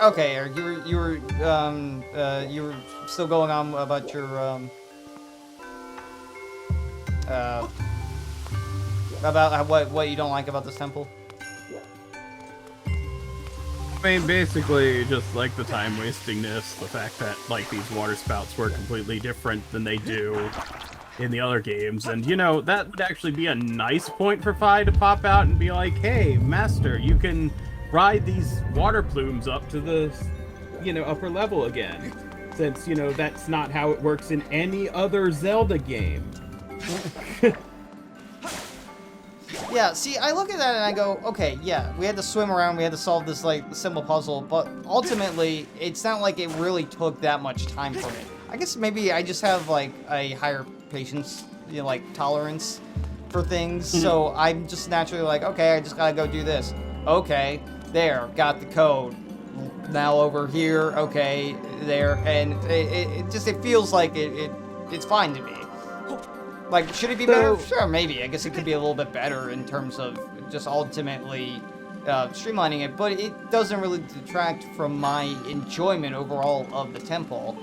Okay, Eric, you were still going on about your uh about what you don't like about this temple. I mean, basically, just like the time wastingness, the fact that like these water spouts were completely different than they do in the other games, and you know that would actually be a nice point for Fi to pop out and be like, "Hey, Master, you can ride these water plumes up to the, upper level again," since that's not how it works in any other Zelda game. Yeah, see, I look at that and I go, okay, yeah, we had to swim around, we had to solve this, like, simple puzzle, but ultimately, it's not like it really took that much time for me. I guess maybe I just have, like, a higher patience, tolerance for things, so I'm just naturally like, okay, I just gotta go do this. Okay, there, got the code. Now over here, okay, there, and it feels like it's fine to me. Like, should it be better? Sure, maybe. I guess it could be a little bit better in terms of just ultimately streamlining it, but it doesn't really detract from my enjoyment overall of the temple.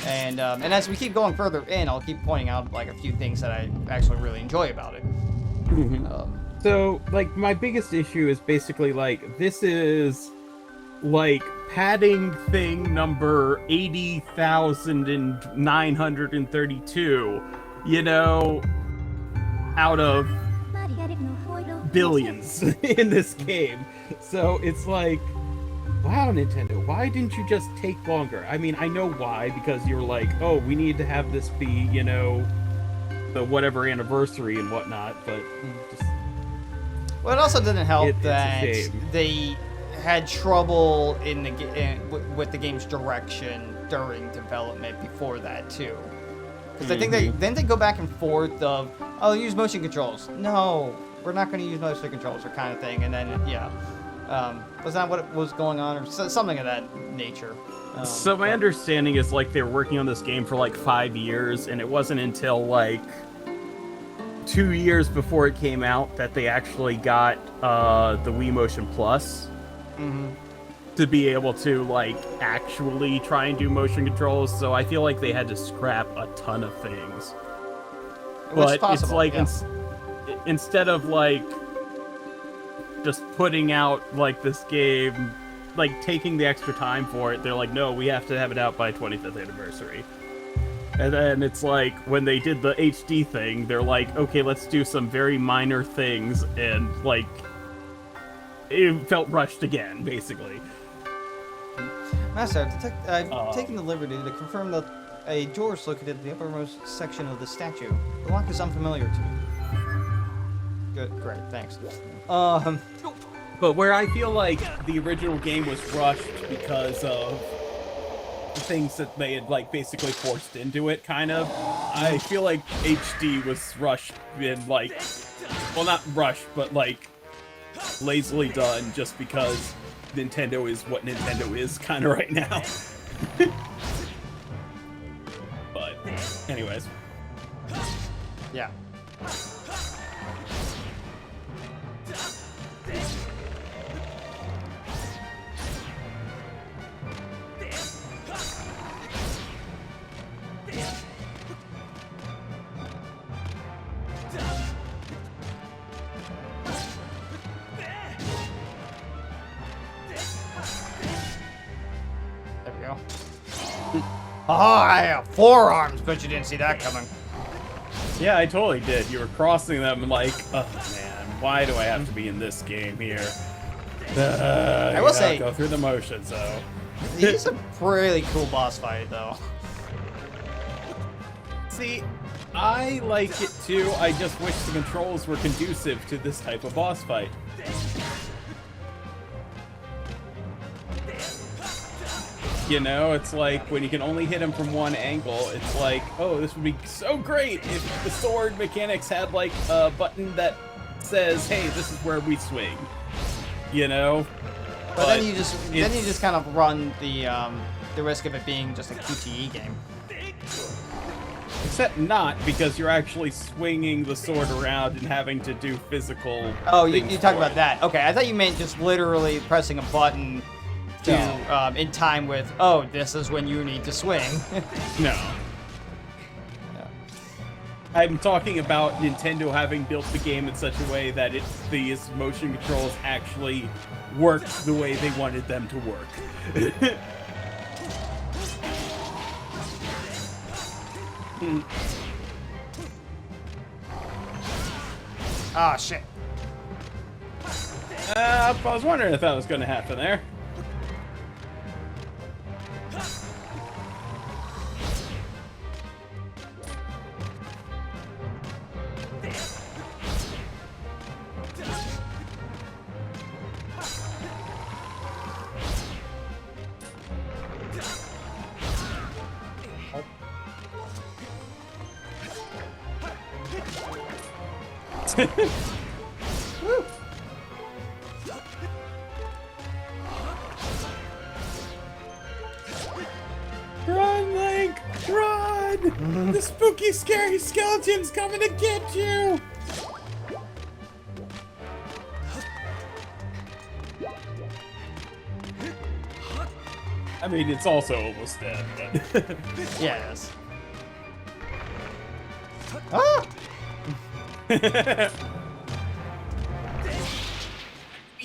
And as we keep going further in, I'll keep pointing out, like, a few things that I actually really enjoy about it. So, like, my biggest issue is basically, like, this is, like, padding thing number 80,932. Out of billions in this game. So it's like, wow, Nintendo, why didn't you just take longer? I mean, I know why, because you're like, oh, we need to have this be, the whatever anniversary and whatnot, but just... Well, it also didn't help that they had trouble with the game's direction during development before that, too. Because I think they go back and forth of, oh, use motion controls. No, we're not going to use motion controls, or kind of thing. And then, was that what was going on, or something of that nature? So my understanding is, like, they were working on this game for, like, 5 years, and it wasn't until, like, 2 years before it came out that they actually got the Wii Motion Plus. To be able to, like, actually try and do motion controls, so I feel like they had to scrap a ton of things. But it's like, instead of, like, just putting out, like, this game, like, taking the extra time for it, they're like, no, we have to have it out by 25th anniversary. And then it's like, when they did the HD thing, they're like, okay, let's do some very minor things, and, like, it felt rushed again, basically. Master, I've taken the liberty to confirm that a door is located in the uppermost section of the statue. The lock is unfamiliar to me. Good, great, thanks. But where I feel like the original game was rushed because of the things that they had, like, basically forced into it, kind of, I feel like HD was rushed in, like, well, not rushed, but, like, lazily done just because Nintendo is what Nintendo is kind of right now. But anyways, yeah. Oh, I have forearms, but you didn't see that coming. yeah, I totally did. You were crossing them like, oh man, why do I have to be in this game here? I will say, go through the motions, though. It's a pretty cool boss fight, though. See, I like it too. I just wish the controls were conducive to this type of boss fight. It's like when you can only hit him from one angle, it's like, oh, this would be so great if the sword mechanics had, like, a button that says, hey, this is where we swing. But then you just kind of run the risk of it being just a QTE game. Except not, because you're actually swinging the sword around and having to do physical. Oh, you talk about that. Okay, I thought you meant just literally pressing a button to in time with, oh, this is when you need to swing. No. I'm talking about Nintendo having built the game in such a way that these motion controls actually worked the way they wanted them to work. Ah, shit. I was wondering if that was going to happen there. Run, Link! Run! The spooky, scary skeleton's coming to get you! I mean, it's also almost dead, but... Yes. Ah!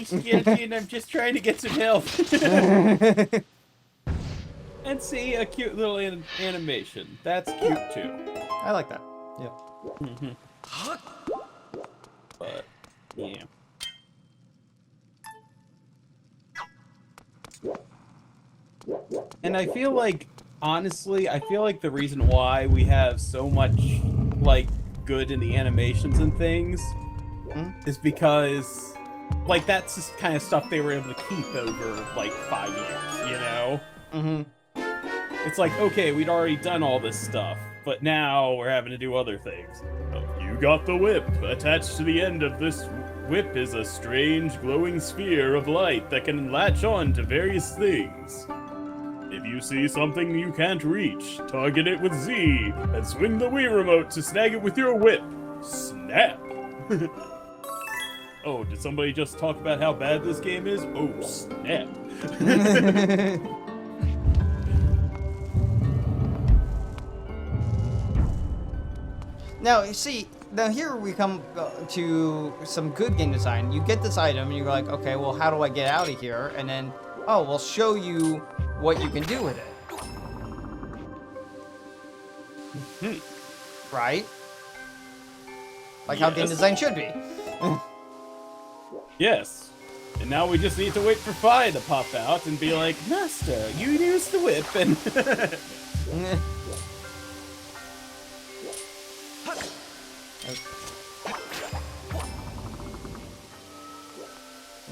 Skeleton, I'm just trying to get some help. And see, a cute little animation. That's cute, too. I like that. Yeah. But, yeah. And I feel like, honestly, I feel like the reason why we have so much, like, good in the animations and things is because, like, that's just kind of stuff they were able to keep over, like, 5 years, you know? It's like, okay, we'd already done all this stuff, but now we're having to do other things. Oh, you got the whip. Attached to the end of this whip is a strange glowing sphere of light that can latch on to various things. If you see something you can't reach, target it with Z, and swing the Wii remote to snag it with your whip. Snap! Oh, did somebody just talk about how bad this game is? Oh, snap. Now, you see, now here we come to some good game design. You get this item, and you're like, okay, well, how do I get out of here? And then, oh, we'll show you what you can do with it. Right? Like how game design should be. Yes. And now we just need to wait for Fi to pop out and be like, Master, you use the whip and...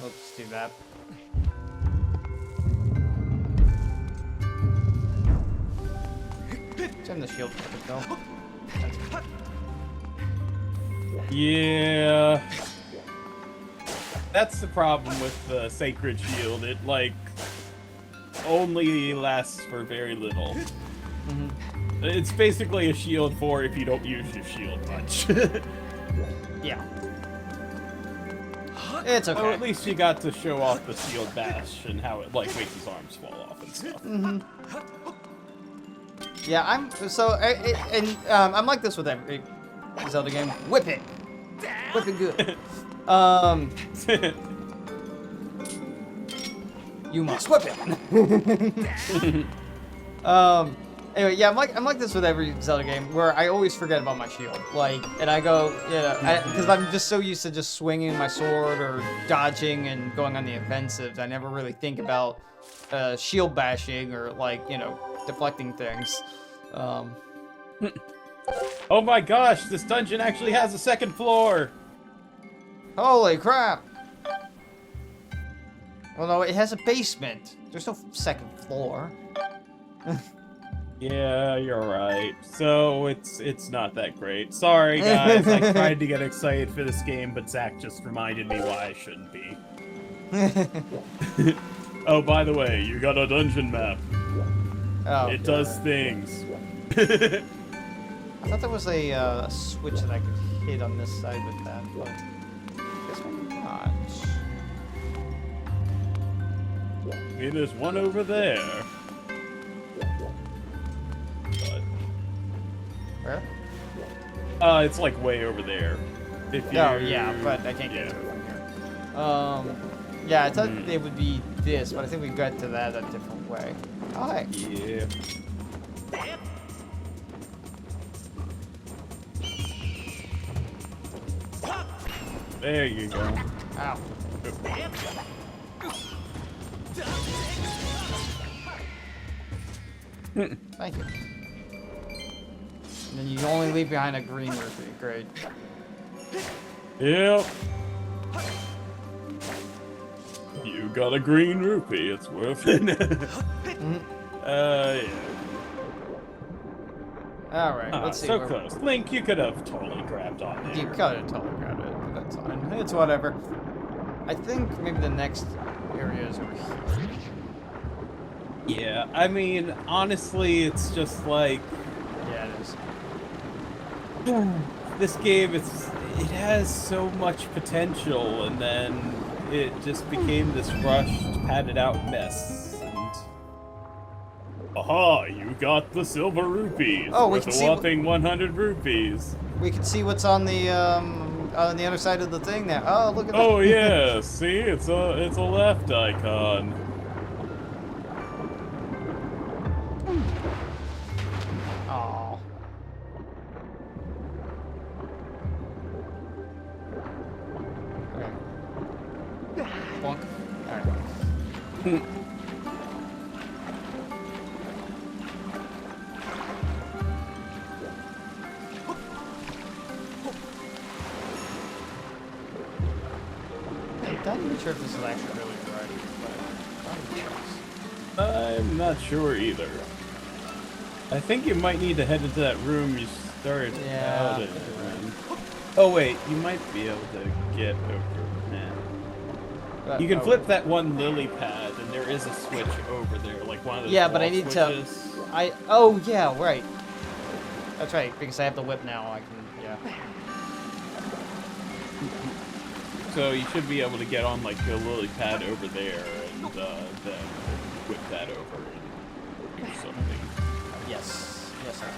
Let's do that. Send the shield for it, though. Yeah. That's the problem with the Sacred Shield. It, like, only lasts for very little. It's basically a shield for if you don't use your shield much. Yeah. It's okay. Well, at least you got to show off the shield bash and how it, like, makes his arms fall off and stuff. Yeah, I'm like this with every Zelda game. Whip it! Whip it good. You must whip it! Anyway, yeah, I'm like this with every Zelda game, where I always forget about my shield. Like, and I go, because I'm just so used to just swinging my sword or dodging and going on the offensive. I never really think about shield bashing or, like, deflecting things. Oh my gosh, this dungeon actually has a second floor! Holy crap! Well, no, it has a basement. There's no second floor. Yeah, you're right. So it's not that great. Sorry, guys. I tried to get excited for this game, but Zach just reminded me why I shouldn't be. Oh, by the way, you got a dungeon map. Oh, it does things. I thought there was a switch that I could hit on this side with that, but I guess maybe not. Maybe there's one over there. But, Where? it's like way over there. If you... Oh, yeah, but I can't get to it from here. Yeah, I thought it would be this, but I think we got to that a different way. Oh, hey. Yeah. There you go. Ow. Thank you. And then you only leave behind a green rupee. Great. Yep. You got a green rupee. It's worth it. Yeah. Alright, let's see. So close. Link, you could have totally grabbed on there. You could have totally grabbed it, but that's fine. It's whatever. I think maybe the next area is over here. Yeah, I mean, honestly, it's just like... Yeah, it is. This game, it has so much potential, and then it just became this rushed, padded out mess. And... Aha! You got the silver rupees. Oh, we worth can a see whopping 100 rupees. We can see what's on the other side of the thing now. Oh, look at that. Oh yeah, see, it's a left icon. Oh. Okay. Bonk. Alright. I'm not even sure if this is actually really right, but I'm not sure either. I think you might need to head into that room you started out in. Oh wait, you might be able to get over there. You can flip that one lily pad, and there is a switch over there, like one of those. Yeah, but I need switches. to. Oh yeah, right. That's right, because I have the whip now. I can. Yeah. So you should be able to get on like the lily pad over there, and then whip that over and do something. Yes. Yes, I can.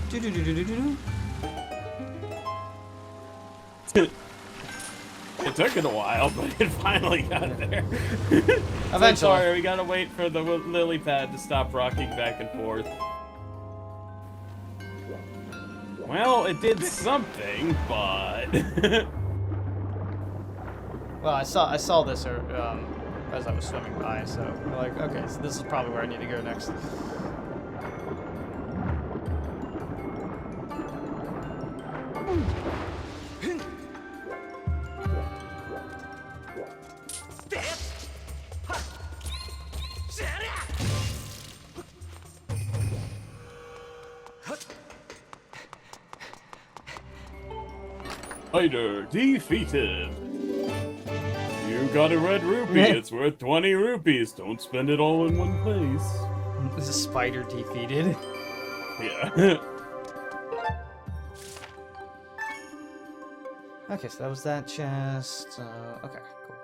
Do-do-do-do-do-do. It took it a while, but it finally got there. Eventually. Sorry, we gotta wait for the lily pad to stop rocking back and forth. Well, it did something, but... Well, I saw this as I was swimming by, so we're like, okay, so this is probably where I need to go next. Fighter defeated. You got a red rupee. It's worth 20 rupees. Don't spend it all in one place. Is a spider defeated? Yeah. Okay, so that was that chest. Okay, cool.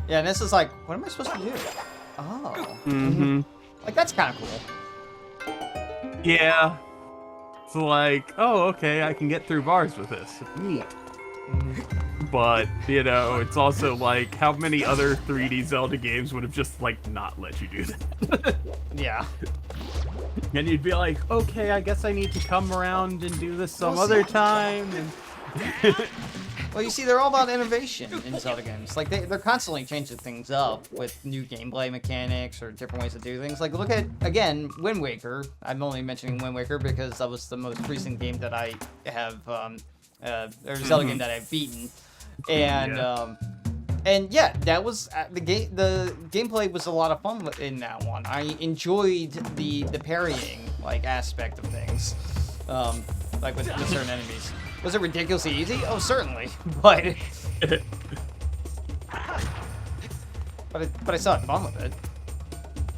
Yeah, and this is like, what am I supposed to do? Oh. Mm-hmm. Like, that's kind of cool. Yeah. It's like, oh, okay, I can get through bars with this. Neat. But, you know, it's also like, how many other 3D Zelda games would have just, like, not let you do that? Yeah. And you'd be like, okay, I guess I need to come around and do this some other time. And Well, you see, they're all about innovation in Zelda games. Like, they're constantly changing things up with new gameplay mechanics or different ways to do things. Like, look at, again, Wind Waker. I'm only mentioning Wind Waker because that was the most recent game that I have, or Zelda game that I've beaten. And, and yeah, that was, the gameplay was a lot of fun in that one. I enjoyed the parrying, like, aspect of things, like with certain enemies. Was it ridiculously easy? Oh, certainly. But I still had fun with it.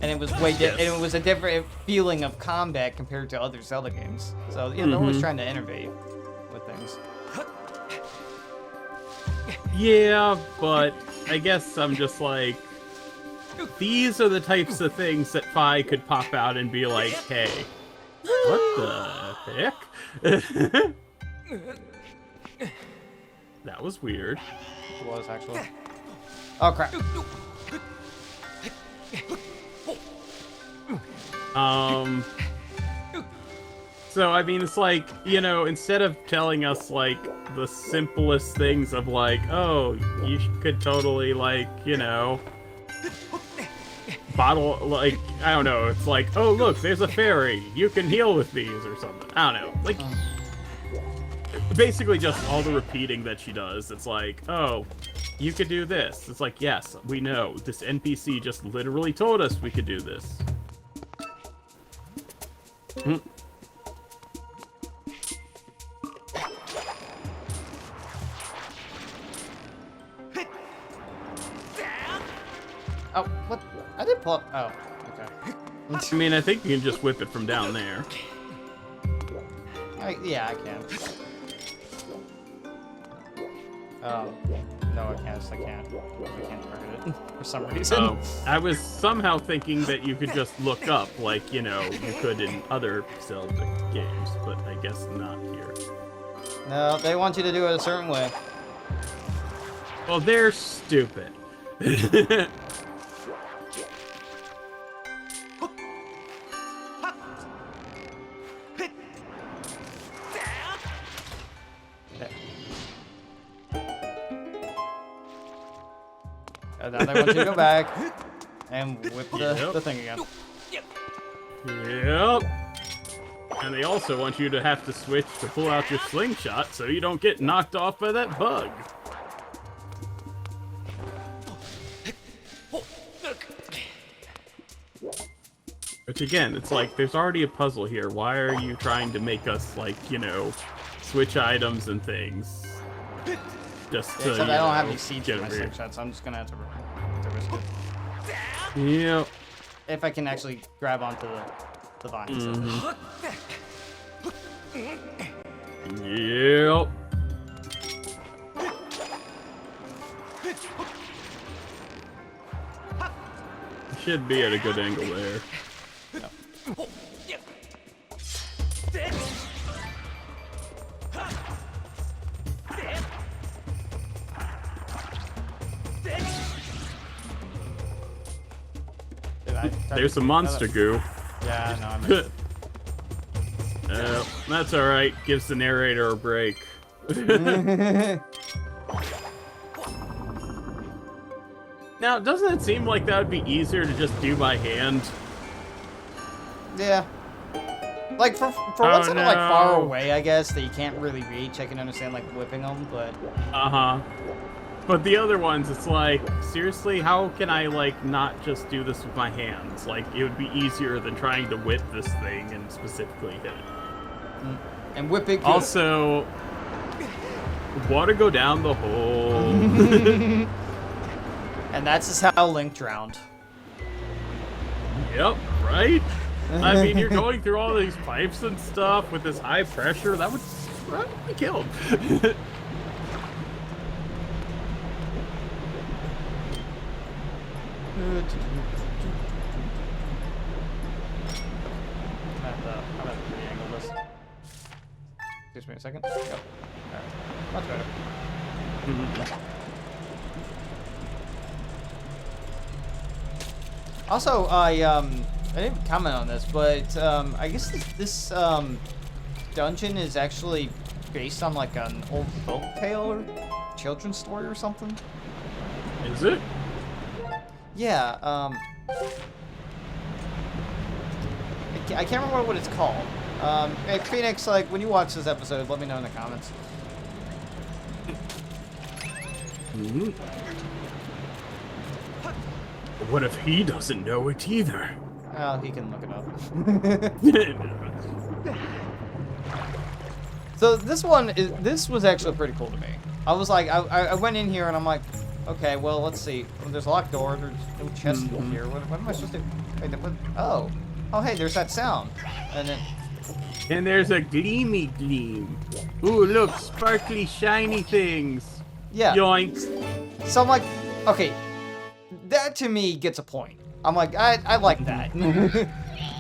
And it was and it was a different feeling of combat compared to other Zelda games. So yeah, they're always trying to innovate with things. Yeah, but I guess I'm just like, these are the types of things that Fi could pop out and be like, hey, what the heck? That was weird. It was, actually. Oh, crap. So, I mean, it's like, you know, instead of telling us, like, the simplest things of, like, oh, you could totally, like, you know, bottle, like, I don't know, it's like, oh, look, there's a fairy, you can heal with these, or something. I don't know. Like, basically just all the repeating that she does. It's like, oh, you could do this. It's like, yes, we know. This NPC just literally told us we could do this. Oh, what? I did pull up. Oh, okay. I mean, I think you can just whip it from down there. Yeah, I can. No, I can't. I can't target it for some reason. Oh, I was somehow thinking that you could just look up, like, you know, you could in other Zelda games, but I guess not here. No, they want you to do it a certain way. Well, they're stupid. And now they want you to go back and whip the thing again. Yep. And they also want you to have to switch to pull out your slingshot so you don't get knocked off by that bug. Which again, it's like, there's already a puzzle here. Why are you trying to make us, like, you know, switch items and things? Just to, except I don't have any seeds get for my over here. slingshot, so I'm just gonna have to risk it. Yep. If I can actually grab onto the vines. Yep. Should be at a good angle there. There's some monster goo. Yeah, no, I missed it. That's alright. Gives the narrator a break. Now, doesn't it seem like that would be easier to just do by hand? Yeah. Like, for ones that are, like, far away, I guess, that you can't really reach, I can understand, like, whipping them, but... Uh-huh. But the other ones, it's like, seriously, how can I, like, not just do this with my hands? Like, it would be easier than trying to whip this thing and specifically hit it. And whip it good. Also, water go down the hole. And that's just how Link drowned. Yep, right? I mean, you're going through all these pipes and stuff with this high pressure. That would probably kill him. I'm gonna re-angle this. Excuse me a second. Go. Alright. Much better. Also, I didn't comment on this, but I guess this dungeon is actually based on like an old folk tale or children's story or something. Is it? Yeah, I can't remember what it's called. Hey, Phoenix, like, when you watch this episode, let me know in the comments. What if he doesn't know it either? Oh, he can look it up. So this was actually pretty cool to me. I was like, I went in here and I'm like, okay, well, let's see. Well, there's a locked door. There's no chest here. What am I supposed to? Wait, oh, hey, there's that sound. And then. And there's a gleamy gleam. Ooh, look, sparkly, shiny things. Yeah. Yoinks. So I'm like, okay, that to me gets a point. I'm like, I like that.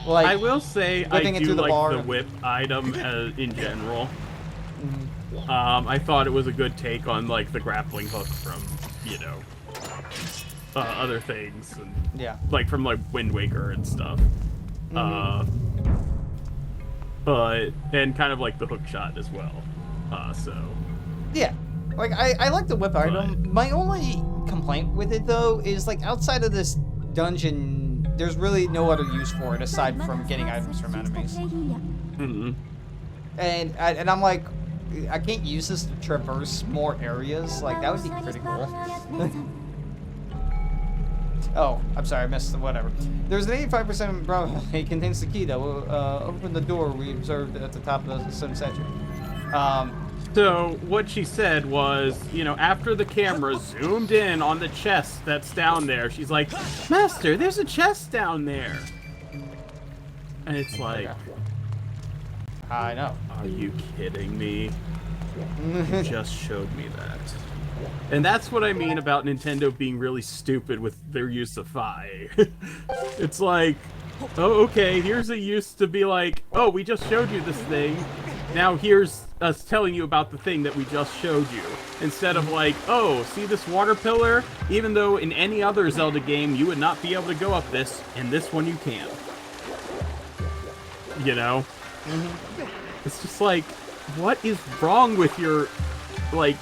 Like, I will say I do the like the whip item in general. I thought it was a good take on like the grappling hook from, you know, other things. And, yeah. Like from like Wind Waker and stuff. But and kind of like the hook shot as well. So. Yeah. Like I like the whip item. My only complaint with it though is like outside of this dungeon, there's really no other use for it aside from getting items from enemies. And I'm like, I can't use this to traverse more areas. Like that would be pretty cool. Oh, I'm sorry, I missed the whatever. There's an 85% probability it contains the key that will open the door we observed at the top of the sun statue. So what she said was, you know, after the camera zoomed in on the chest that's down there, she's like, Master, there's a chest down there. And it's like, okay. I know. Are you kidding me? You just showed me that. And that's what I mean about Nintendo being really stupid with their use of Fi. It's like, oh, okay, here's a use to be like, oh, we just showed you this thing. Now here's us telling you about the thing that we just showed you. Instead of like, oh, see this water pillar? Even though in any other Zelda game you would not be able to go up this, in this one you can. You know? It's just like, what is wrong with your, like,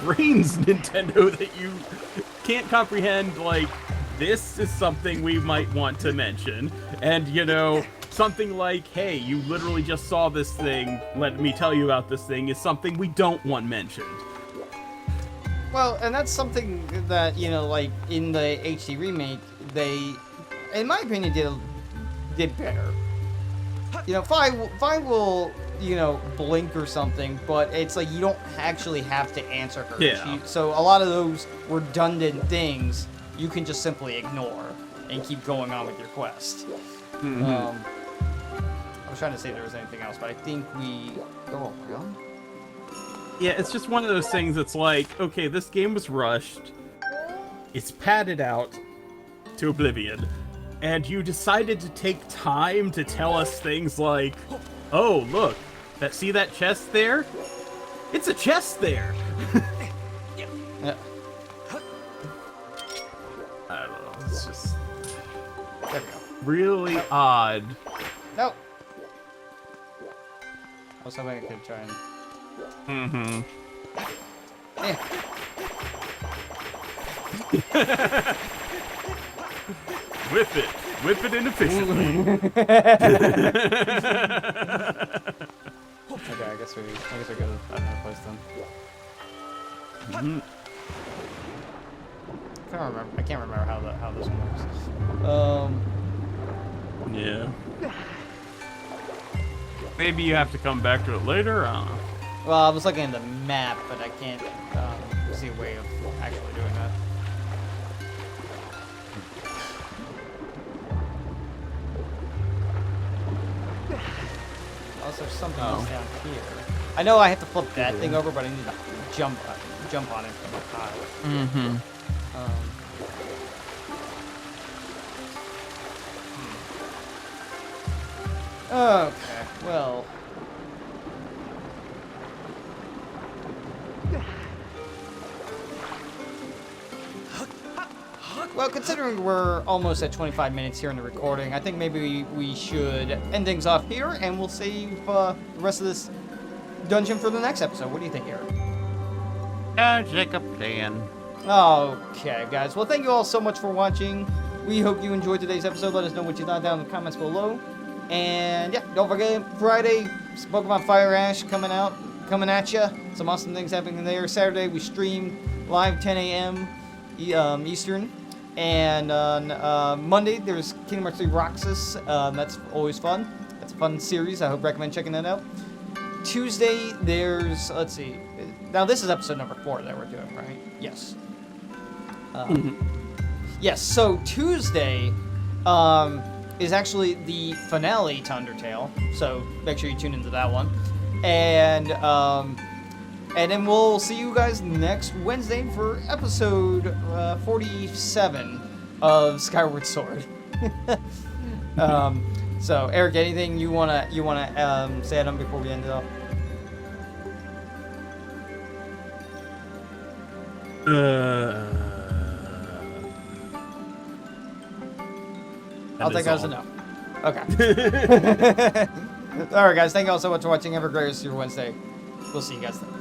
brains, Nintendo, that you can't comprehend, like, this is something we might want to mention. And, you know, something like, hey, you literally just saw this thing, let me tell you about this thing, is something we don't want mentioned. Well, and that's something that, you know, like, in the HD remake, they, in my opinion, did better. You know, Fi will, you know, blink or something, but it's like you don't actually have to answer her. Yeah. So a lot of those redundant things you can just simply ignore and keep going on with your quest. I was trying to say there was anything else, but I think we go around. Yeah, it's just one of those things that's like, okay, this game was rushed. It's padded out to oblivion. And you decided to take time to tell us things like, oh, look, see that chest there? It's a chest there! Yeah. I don't know, it's just There we go. really odd. Nope. I was hoping I could try and... Yeah. Whip it inefficiently. Okay, I guess we go to another place then. I can't remember how this one works. Yeah. Maybe you have to come back to it later. Well, I was looking at the map, but I can't see a way of actually doing that. Also, there's something else down here. I know I have to flip that thing over, but I need to jump on it from up high. Okay, well. Well, considering we're almost at 25 minutes here in the recording, I think maybe we should end things off here, and we'll save the rest of this dungeon for the next episode. What do you think, Eric? Sounds like a plan. Okay, guys. Well, thank you all so much for watching. We hope you enjoyed today's episode. Let us know what you thought down in the comments below. And yeah, don't forget, Friday, Pokemon Fire Ash coming at you. Some awesome things happening there. Saturday, we stream live 10 a.m. Eastern. And on Monday, there's Kingdom Hearts 3 Roxas. That's always fun. That's a fun series. I hope recommend checking that out. Tuesday, there's, let's see. Now, this is episode number 4 that we're doing, right? Yes. Yes, so Tuesday is actually the finale to Undertale, so make sure you tune into that one. And then we'll see you guys next Wednesday for episode 47 of Skyward Sword. So, Eric, anything you wanna say on before we end it off? I'll take that as a no. Okay. All right, guys. Thank you all so much for watching. Have a great rest of your Wednesday. We'll see you guys then.